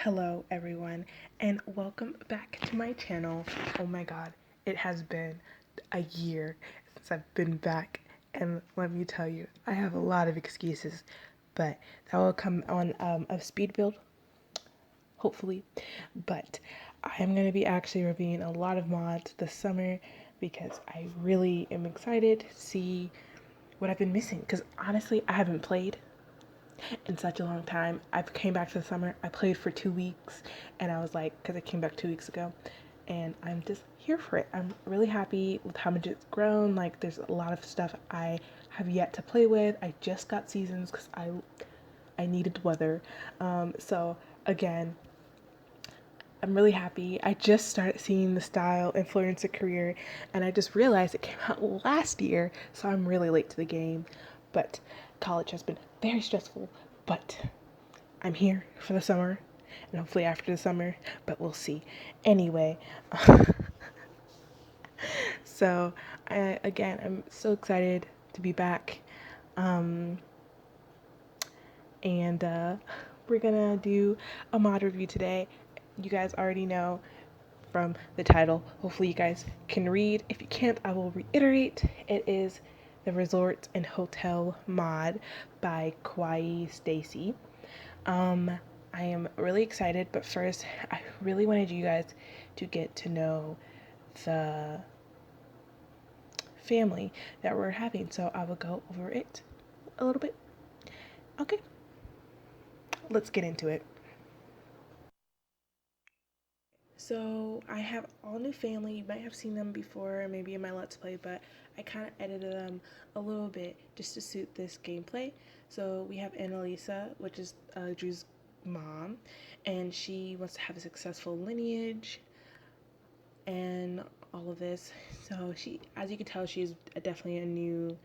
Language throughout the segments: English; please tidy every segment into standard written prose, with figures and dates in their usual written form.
Hello everyone and welcome back to my channel. Oh my god, it has been a year since I've been back, and let me tell you, I have a lot of excuses, but that will come on a speed build, hopefully. But I am going to be actually reviewing a lot of mods this summer because I really am excited to see what I've been missing, because honestly I haven't played in such a long time. I came back to the summer, I played for 2 weeks, and I was like, because I came back 2 weeks ago, and I'm just here for it. I'm really happy with how much it's grown. Like, there's a lot of stuff I have yet to play with. I just got seasons because I needed weather. So again, I'm really happy. I just started seeing the style influencer career, and I just realized it came out last year, so I'm really late to the game. But college has been very stressful, but I'm here for the summer, and hopefully after the summer, but we'll see. Anyway, so again, I'm so excited to be back. Um, and we're gonna do a mod review today. You guys already know from the title. Hopefully you guys can read. If you can't, I will reiterate. It is the Resort and Hotel mod by Cayrees Stacy. I am really excited, but first I really wanted you guys to get to know the family that we're having, so I will go over it a little bit. Okay, let's get into it. So I have all new family. You might have seen them before, maybe in my Let's Play, but I kind of edited them a little bit just to suit this gameplay. So we have Annalisa, which is Drew's mom, and she wants to have a successful lineage and all of this. So she, as you can tell, she's definitely a new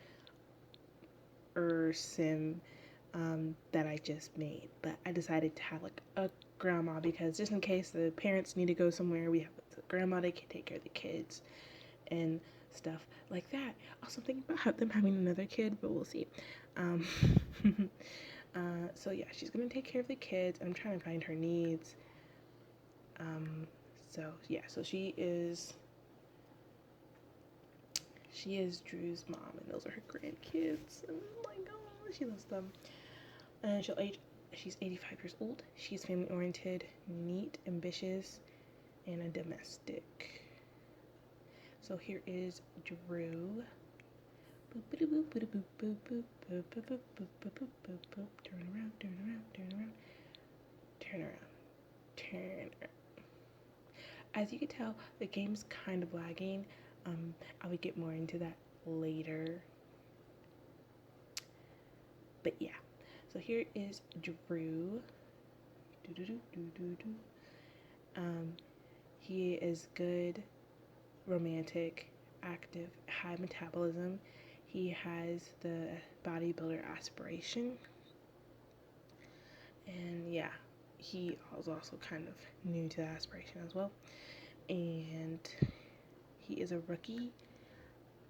sim that I just made, but I decided to have like a grandma because just in case the parents need to go somewhere, we have a grandma that can take care of the kids and stuff like that. Also thinking about them having another kid, but we'll see. Um, so yeah, she's gonna take care of the kids. I'm trying to find her needs. So yeah, so she is Drew's mom, and those are her grandkids. And like, oh, she loves them. And she's 85 years old. She's family oriented, neat, ambitious, and a domestic. So here is Drew. Turn around, turn around, turn around, turn around, turn around. As you can tell, the game's kind of lagging. I would get more into that later. But yeah, so here is Drew. He is good, romantic, active, high metabolism. He has the bodybuilder aspiration. And yeah, he was also kind of new to the aspiration as well. And he is a rookie.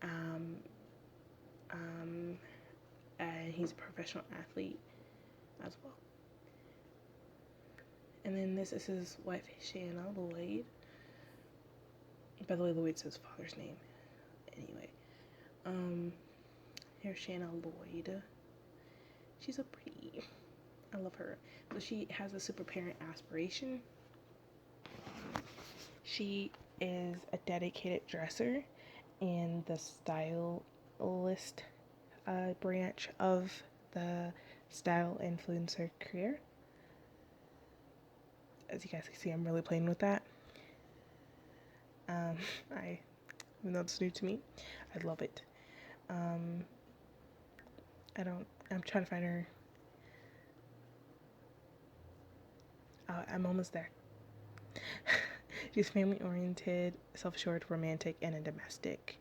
Um, and he's a professional athlete as well. And then this is his wife, Shanna Lloyd. By the way, Lloyd's his father's name. Anyway, here's Shanna Lloyd. She's so pretty. I love her. So she has a super parent aspiration. She is a dedicated dresser in the stylist branch of the style influencer career. As you guys can see, I'm really playing with that. Even though it's new to me, I love it. I'm trying to find her. I'm almost there. She's family oriented, self-assured, romantic, and a domestic.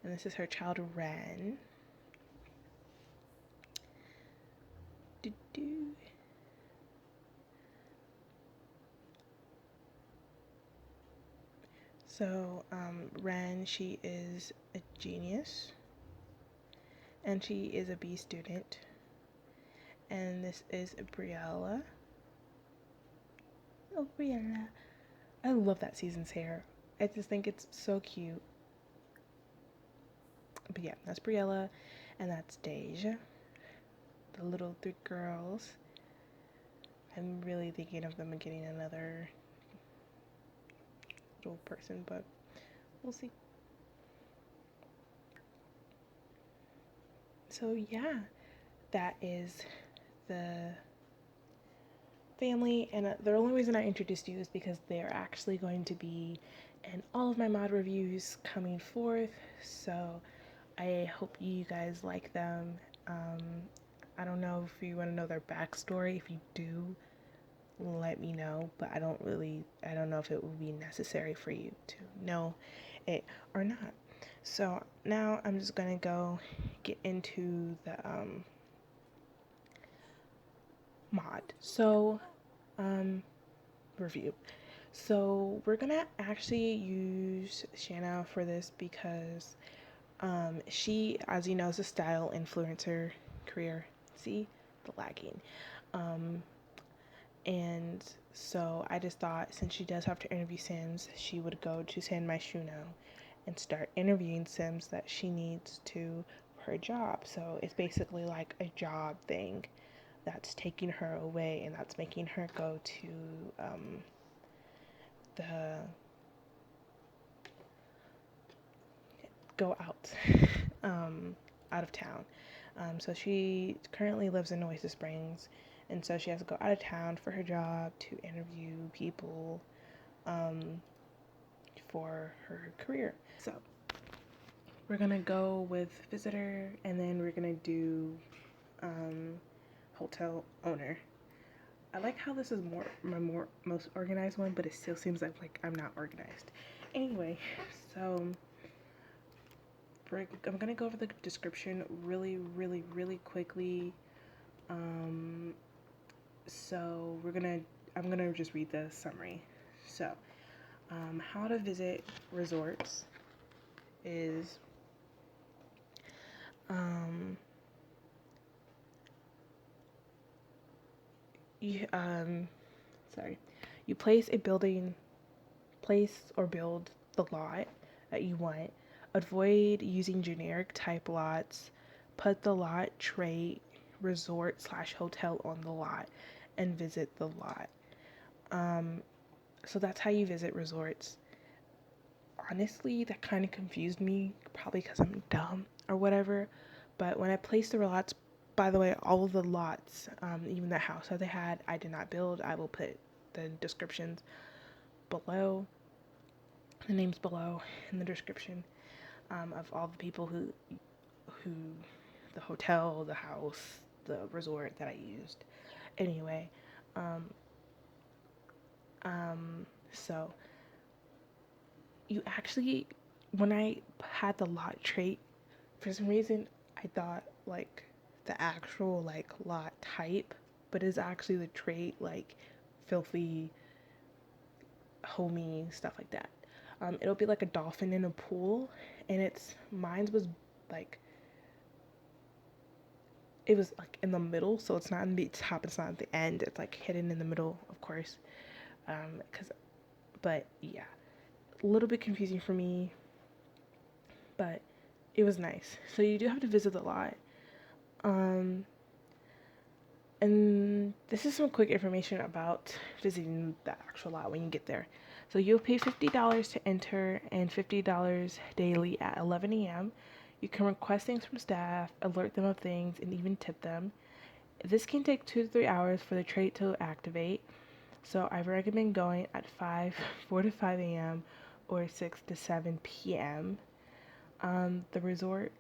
And this is her child, Ren. So, Ren, she is a genius, and she is a B student. And this is Briella. Oh, Briella. I love that season's hair. I just think it's so cute. But yeah, that's Briella, and that's Deja, the little three girls. I'm really thinking of them getting another little person, but we'll see. So yeah, that is the family, and the only reason I introduced you is because they're actually going to be in all of my mod reviews coming forth, so I hope you guys like them. I don't know if you want to know their backstory. If you do, let me know, but I don't know if it would be necessary for you to know it or not. So now I'm just gonna go get into the mod. So review. So we're gonna actually use Shanna for this because she, as you know, is a style influencer career. See, the lagging. And so I just thought, since she does have to interview Sims, she would go to San Myshuno and start interviewing Sims that she needs to for her job. So it's basically like a job thing that's taking her away, and that's making her go to the go out out of town. So she currently lives in Oasis Springs, and so she has to go out of town for her job to interview people for her career. So we're gonna go with visitor, and then we're gonna do hotel owner. I like how this is my most organized one, but it still seems like I'm not organized. Anyway, so I'm gonna go over the description really quickly. So I'm gonna just read the summary. So, how to visit resorts is you you place or build the lot that you want. Avoid using generic type lots. Put the lot, trait, resort slash hotel on the lot, and visit the lot. So that's how you visit resorts. Honestly, that kind of confused me, probably because I'm dumb or whatever. But when I placed the lots, by the way, all of the lots, even the house that they had, I did not build. I will put the descriptions below, the names below in the description of all the people who, the hotel, the house, the resort that I used. Anyway, so you actually, when I had the lot trait, for some reason I thought like the actual like lot type, but it's actually the trait, like filthy, homey, stuff like that. It'll be like a dolphin in a pool, and mine was like, it was like in the middle, so it's not in the top, it's not at the end, it's like hidden in the middle, of course. But yeah, a little bit confusing for me, but it was nice. So you do have to visit the lot. And this is some quick information about visiting the actual lot when you get there. So you'll pay $50 to enter and $50 daily at 11 a.m. You can request things from staff, alert them of things, and even tip them. This can take 2 to 3 hours for the trait to activate. So I recommend going at 4 to 5 a.m. or 6 to 7 p.m. The resort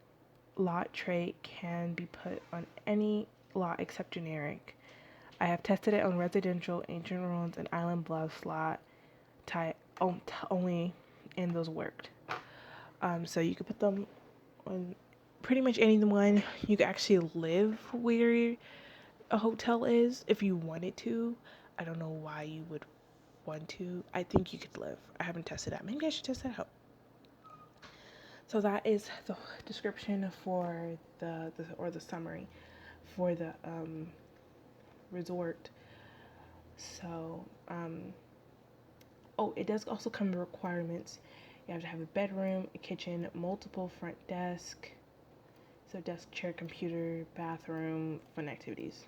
lot trait can be put on any lot except generic. I have tested it on residential, ancient ruins, and island bluffs lot type only, and those worked. So you could put them on pretty much anyone. You could actually live where a hotel is if you wanted to. I don't know why you would want to. I think you could live. I haven't tested that. Maybe I should test that out. So that is the description for the summary for the resort. So Oh, it does also come with requirements. You have to have a bedroom, a kitchen, multiple front desk, so desk, chair, computer, bathroom, fun activities.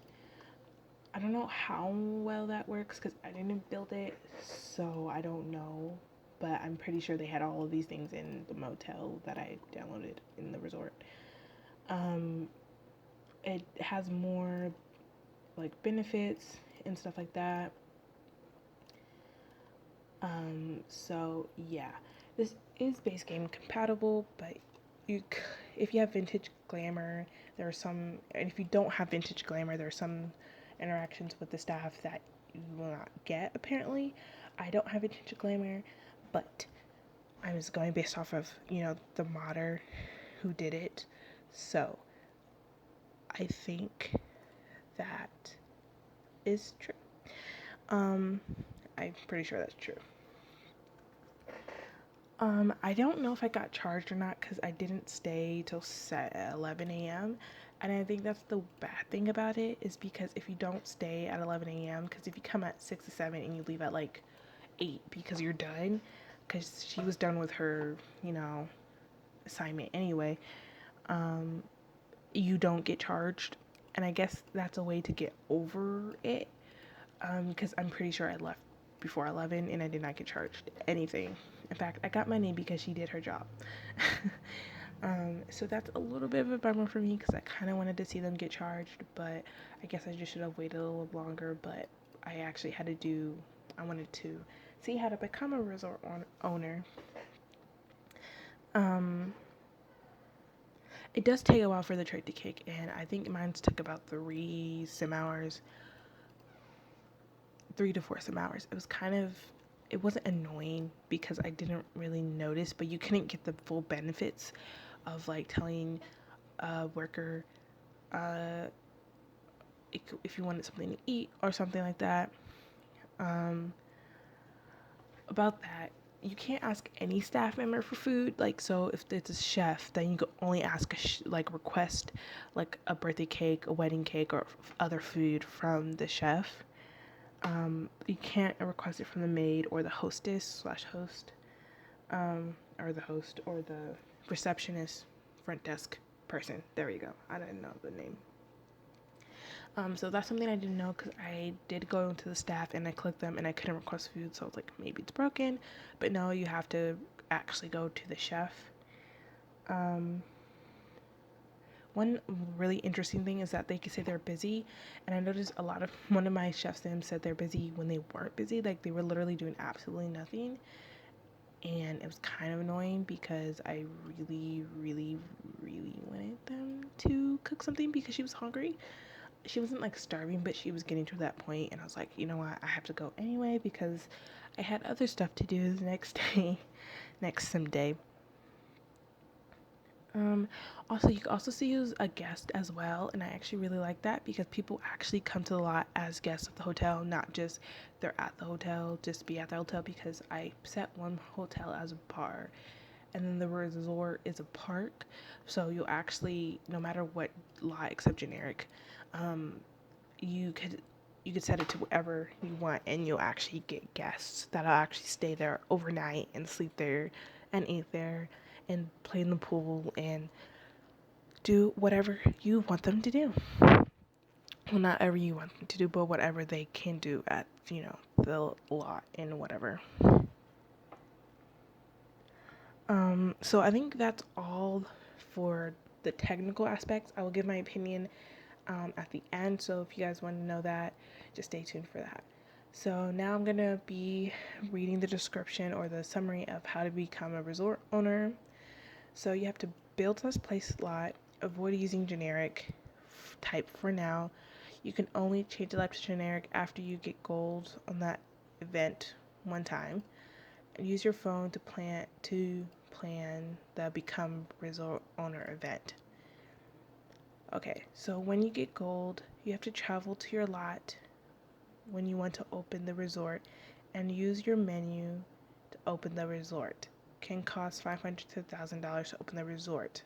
I don't know how well that works because I didn't build it, so I don't know. But I'm pretty sure they had all of these things in the motel that I downloaded in the resort. Um, it has more like benefits and stuff like that. So yeah, this is base game compatible, but you, if you have vintage glamour, there are some, and if you don't have vintage glamour, there are some interactions with the staff that you will not get. Apparently, I don't have vintage glamour, but I'm just going based off of the modder who did it. So I think that is true. I'm pretty sure that's true. I don't know if I got charged or not because I didn't stay till 11 a.m. And I think that's the bad thing about it is because if you don't stay at 11 a.m., because if you come at 6 or 7 and you leave at like 8 because you're done, because she was done with her, assignment anyway, you don't get charged. And I guess that's a way to get over it because I'm pretty sure I left before 11 and I did not get charged anything. In fact, I got money because she did her job. So that's a little bit of a bummer for me because I kind of wanted to see them get charged, but I guess I just should have waited a little longer. But I actually I wanted to see how to become a resort owner. It does take a while for the trade to kick in. I think mine took about 3 to 4 some hours. It wasn't annoying because I didn't really notice, but you couldn't get the full benefits of like telling a worker if you wanted something to eat or something like that. About that, you can't ask any staff member for food. Like, so if it's a chef, then you can only ask request like a birthday cake, a wedding cake, or other food from the chef. You can't request it from the maid or the hostess/host, or the host or the receptionist, front desk person. There you go. I didn't know the name. So that's something I didn't know because I did go into the staff and I clicked them and I couldn't request food. So I was like, maybe it's broken. But no, you have to actually go to the chef. One really interesting thing is that they can say they're busy, and I noticed one of my chefs said they're busy when they weren't busy, like they were literally doing absolutely nothing, and it was kind of annoying because I really, really, really wanted them to cook something because she was hungry. She wasn't like starving, but she was getting to that point, and I was like, you know what, I have to go anyway because I had other stuff to do the next day, next some day. Also, you can also see you as a guest as well, and I actually really like that because people actually come to the lot as guests of the hotel, not just they're at the hotel, just be at the hotel, because I set one hotel as a bar, and then the resort is a park, so you'll actually, no matter what lot except generic, you could set it to whatever you want, and you'll actually get guests that'll actually stay there overnight and sleep there and eat there and play in the pool and do whatever you want them to do. Well, not ever you want them to do, but whatever they can do at, the lot and whatever. So I think that's all for the technical aspects. I will give my opinion at the end, so if you guys want to know that, just stay tuned for that. So now I'm going to be reading the description or the summary of how to become a resort owner. So you have to build this place lot, avoid using generic type for now. You can only change it up to generic after you get gold on that event one time. And use your phone to plan the become resort owner event. Okay, so when you get gold, you have to travel to your lot when you want to open the resort and use your menu to open the resort. Can cost $500 to $1,000 to open the resort.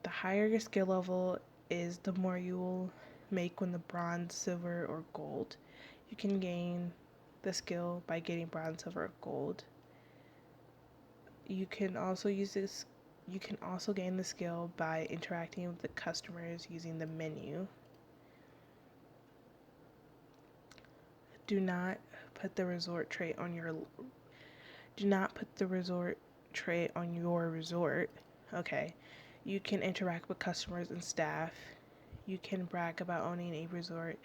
The higher your skill level is, the more you will make when the bronze, silver, or gold. You can gain the skill by getting bronze, silver, or gold. You can also use this. You can also gain the skill by interacting with the customers using the menu. Do not put the resort trait on your resort. Okay. You can interact with customers and staff. You can brag about owning a resort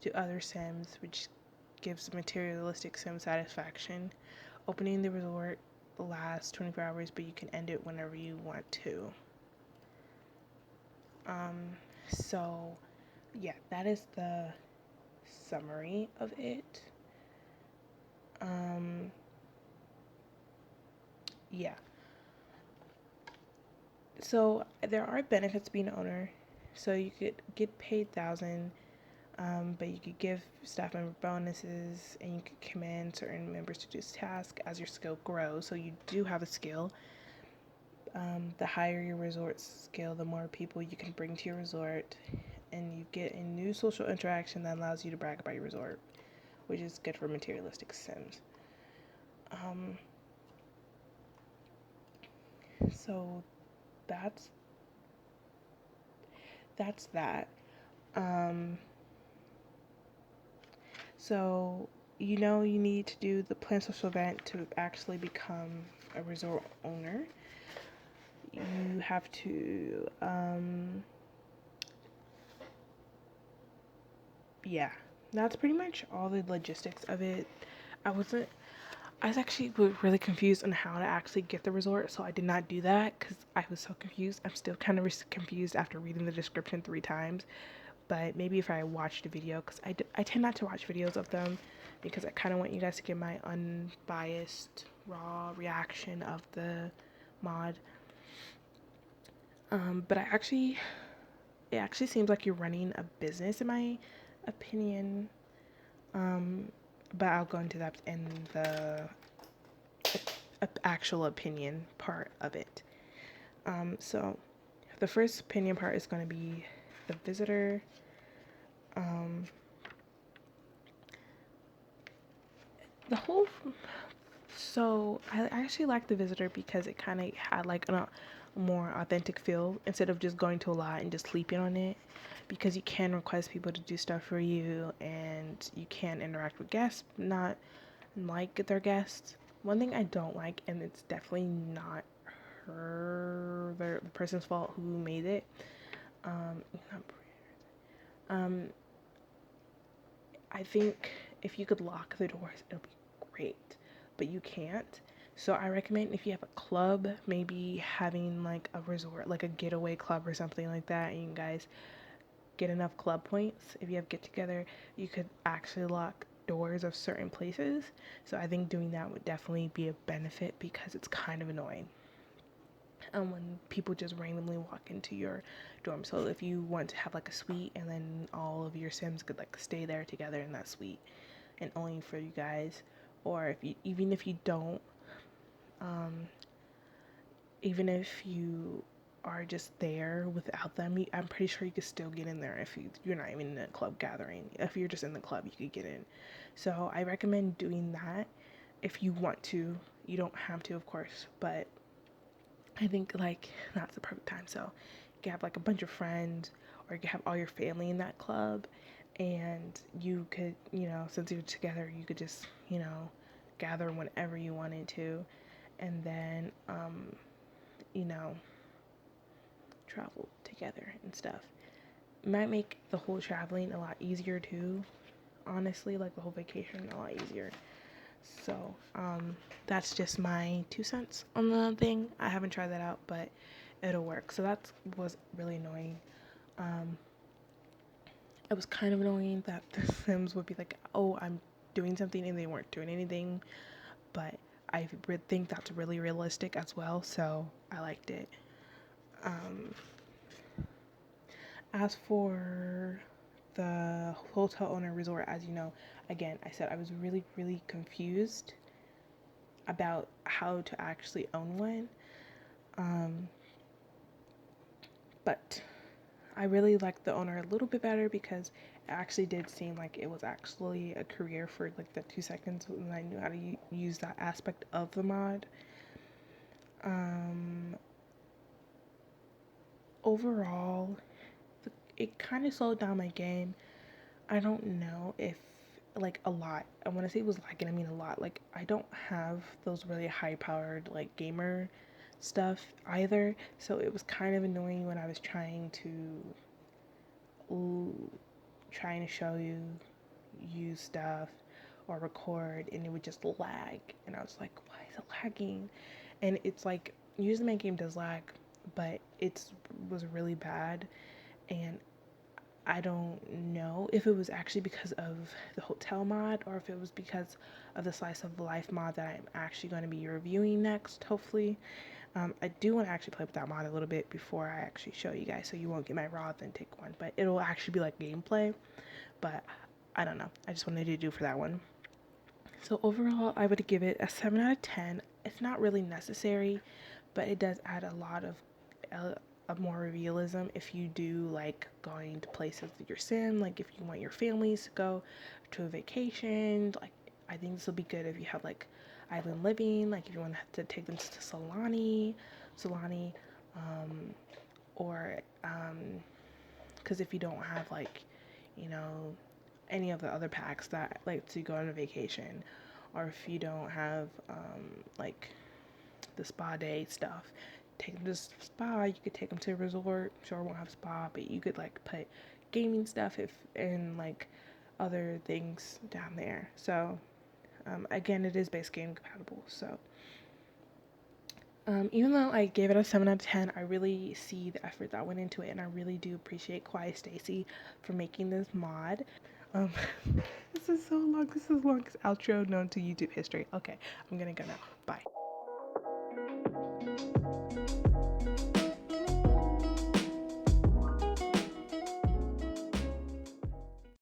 to other Sims, which gives materialistic Sim satisfaction. Opening the resort lasts 24 hours, but you can end it whenever you want to. So yeah, that is the summary of it. Yeah. So there are benefits being an owner. So you could get paid 1,000, but you could give staff member bonuses, and you could command certain members to do tasks as your skill grows. So you do have a skill. The higher your resort skill, the more people you can bring to your resort, and you get a new social interaction that allows you to brag about your resort, which is good for materialistic Sims. So that's that. So you know you need to do the plan social event to actually become a resort owner. You have to yeah, that's pretty much all the logistics of it. I was actually really confused on how to actually get the resort, so I did not do that because I was so confused. I'm still kind of confused after reading the description 3 times, but maybe if I watched a video, because I tend not to watch videos of them because I kind of want you guys to get my unbiased, raw reaction of the mod. But it actually seems like you're running a business in my opinion. But I'll go into that in the actual opinion part of it. So the first opinion part is going to be the visitor. The whole So I actually like the visitor because it kind of had like a more authentic feel instead of just going to a lot and just sleeping on it, because you can request people to do stuff for you and you can interact with guests, not like their guests. One thing I don't like, and it's definitely not the person's fault who made it. I think if you could lock the doors, it'll be great, but you can't. So I recommend if you have a club, maybe having like a resort, like a getaway club or something like that, and you guys get enough club points. If you have get together, you could actually lock doors of certain places. So I think doing that would definitely be a benefit because it's kind of annoying. When people just randomly walk into your dorm. So if you want to have like a suite and then all of your Sims could like stay there together in that suite and only for you guys, or if you even if you are just there without them, I'm pretty sure you could still get in there if you're not even in a club gathering. If you're just in the club, you could get in. So I recommend doing that if you want to. You don't have to, of course, but I think like that's the perfect time. So you can have like a bunch of friends, or you can have all your family in that club, and you could, since you're together, you could just, gather whenever you wanted to, and then, you know, travel together and stuff. It might make the whole traveling a lot easier too, honestly, like the whole vacation a lot easier. So, that's just my 2 cents on the thing. I haven't tried that out, but it'll work. So that was really annoying. It was kind of annoying that the Sims would be like, oh, I'm doing something, and they weren't doing anything. But I think that's really realistic as well, so I liked it. As for the hotel owner resort, as you know, again, I said I was really, really confused about how to actually own one. But I really liked the owner a little bit better because it actually did seem like it was actually a career for like the 2 seconds when I knew how to use that aspect of the mod. Overall, it kind of slowed down my game. I don't know if like a lot. I want to say it was lagging. I mean a lot. Like I don't have those really high powered like gamer stuff either, so it was kind of annoying when I was trying to show you use stuff or record and it would just lag, and I was like, why is it lagging? And it's like usually my game does lag, but it was really bad, and I don't know if it was actually because of the hotel mod or if it was because of the slice of life mod that I'm actually going to be reviewing next, hopefully. I do want to actually play with that mod a little bit before I actually show you guys, so you won't get my raw authentic one, but it'll actually be like gameplay. But I don't know, I just wanted to do for that one. So overall, I would give it a 7 out of 10. It's not really necessary, but it does add a lot of more realism if you do like going to places that you're sim, like if you want your families to go to a vacation. Like I think this will be good if you have like island living, like if you want to take them to Solani, or because if you don't have like, you know, any of the other packs that like to go on a vacation, or if you don't have like the spa day stuff, take them to spa. You could take them to a resort. Sure, it won't have spa, but you could like put gaming stuff if and like other things down there. So again, it is base game compatible. So even though I gave it a 7 out of 10, I really see the effort that went into it, and I really do appreciate Quiet Stacy for making this mod. Um, this is so long. This is the longest outro known to YouTube history. Okay, I'm gonna go now. Bye.